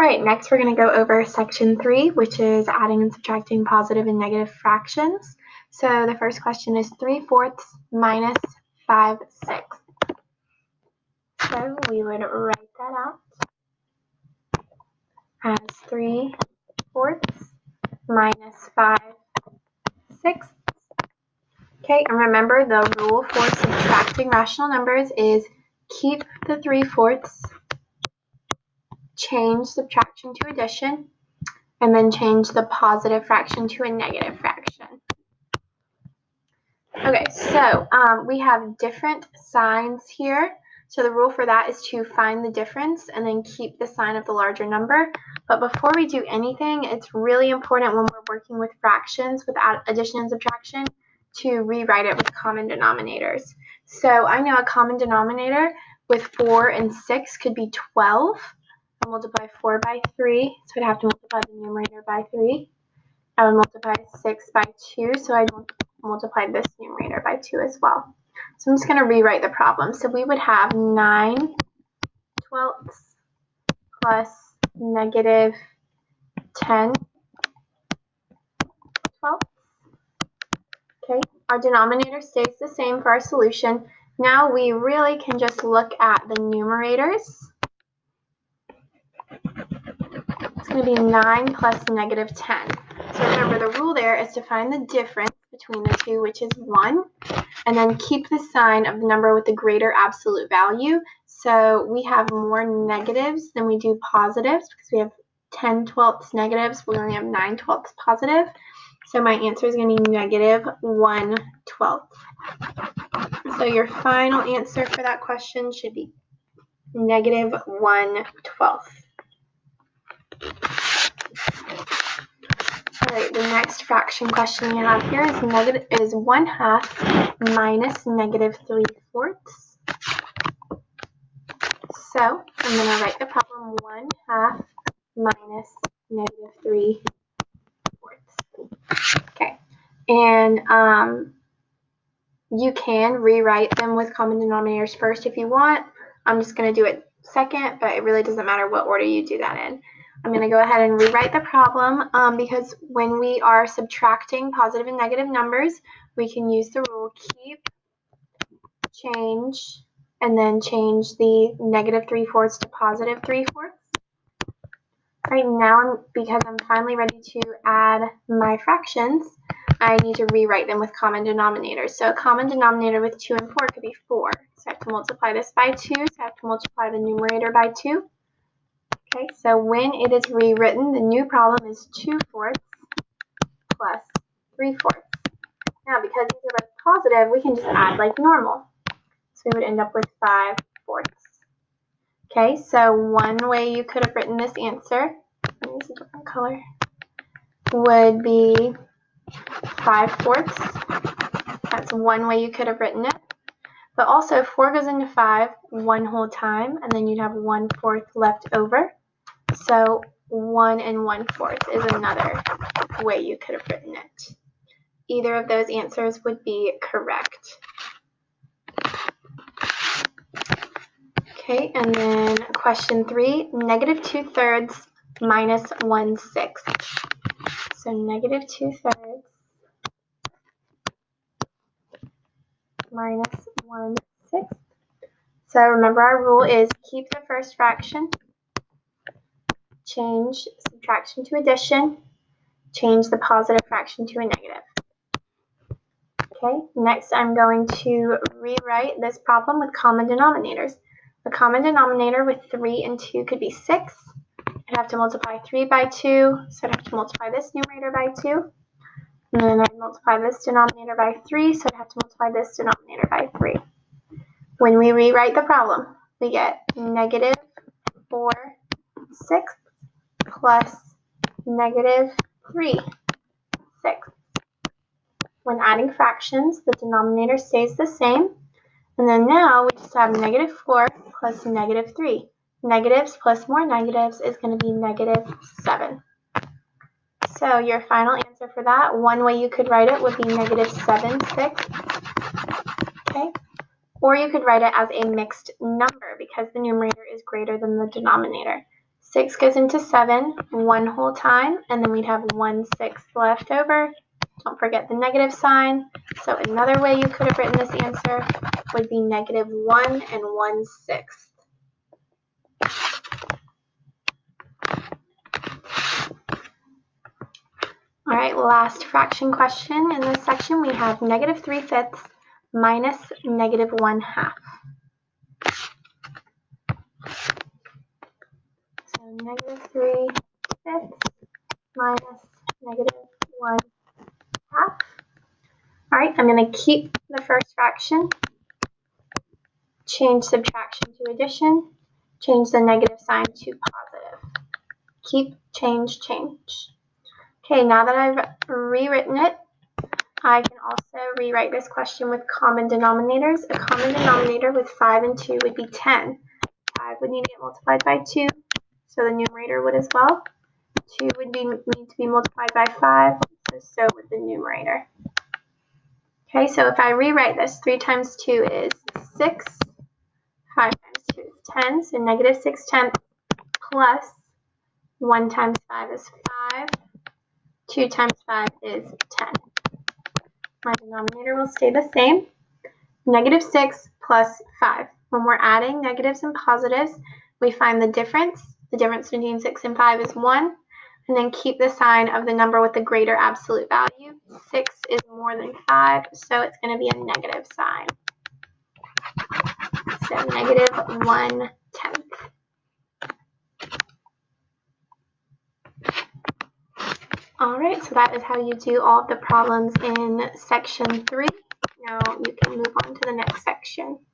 All right, next we're going to go over section 3, which is adding and subtracting positive and negative fractions. So the first question is 3/4 minus 5/6. So we would write that out as 3/4 minus 5/6. Okay, and remember the rule for subtracting rational numbers is keep the 3/4, change subtraction to addition, and then change the positive fraction to a negative fraction. Okay, so we have different signs here. So the rule for that is to find the difference and then keep the sign of the larger number. But before we do anything, it's really important when we're working with fractions, with addition and subtraction, to rewrite it with common denominators. So I know a common denominator with 4 and 6 could be 12. I'll multiply 4 by 3, so I'd have to multiply the numerator by 3. I would multiply 6 by 2, so I'd multiply this numerator by 2 as well. So I'm just going to rewrite the problem. So we would have 9/12 plus negative 10/12. Okay, our denominator stays the same for our solution. Now we really can just look at the numerators. It's going to be 9 plus negative 10. So remember, the rule there is to find the difference between the two, which is 1, and then keep the sign of the number with the greater absolute value. So we have more negatives than we do positives because we have 10/12 negatives. We only have 9/12 positive. So my answer is going to be negative 1/12. So your final answer for that question should be negative 1/12. All right, the next fraction question we have here is 1/2 minus negative 3/4. So I'm going to write the problem 1/2 minus negative 3/4. Okay, and you can rewrite them with common denominators first if you want. I'm just going to do it second, but it really doesn't matter what order you do that in. I'm going to go ahead and rewrite the problem because when we are subtracting positive and negative numbers, we can use the rule keep, change, and then change the negative 3/4 to positive 3/4. Right now, because I'm finally ready to add my fractions, I need to rewrite them with common denominators. So a common denominator with 2 and 4 could be 4. So I have to multiply this by 2, so I have to multiply the numerator by 2. Okay, so when it is rewritten, the new problem is 2/4 plus 3/4. Now, because these are both positive, we can just add like normal. So we would end up with 5/4. Okay, so one way you could have written this answer, let me use a different color, would be 5/4. That's one way you could have written it. But also 4 goes into 5 one whole time, and then you'd have 1/4 left over. So 1 1/4 is another way you could have written it. Either of those answers would be correct. Okay, and then question 3, negative 2/3 minus 1/6. So negative 2/3 minus 1/6. So remember our rule is keep the first fraction, change subtraction to addition, change the positive fraction to a negative. Okay, next I'm going to rewrite this problem with common denominators. The common denominator with 3 and 2 could be 6. I'd have to multiply 3 by 2, so I'd have to multiply this numerator by 2. And then I'd multiply this denominator by 3, so I'd have to multiply this denominator by 3. When we rewrite the problem, we get negative 4/6 plus negative 3/6. When adding fractions, the denominator stays the same. And then now we just have negative 4 plus negative 3. Negatives plus more negatives is going to be negative 7. So your final answer for that, one way you could write it would be negative 7/6. Okay? Or you could write it as a mixed number because the numerator is greater than the denominator. 6 goes into 7 one whole time, and then we'd have 1/6 left over. Don't forget the negative sign. So another way you could have written this answer would be -1 and 1/6. All right, last fraction question in this section, we have -3/5 minus -1/2. So -3/5 minus -1/2. All right, I'm going to keep the first fraction, change subtraction to addition, change the negative sign to positive. Keep, change, change. Okay, now that I've rewritten it, I can also rewrite this question with common denominators. A common denominator with 5 and 2 would be 10. 5 would need to get multiplied by 2, so the numerator would as well. 2 would need to be multiplied by 5, so would the numerator. Okay, so if I rewrite this, 3 times 2 is 6, 5 times 2 is 10, so -6/10 plus 1 times 5 is 5, 2 times 5 is 10. My denominator will stay the same. -6 plus 5. When we're adding negatives and positives, we find the difference. The difference between 6 and 5 is 1, and then keep the sign of the number with the greater absolute value. 6 is more than 5, so it's going to be a negative sign. So -1/10. All right, so that is how you do all of the problems in section 3. Now you can move on to the next section.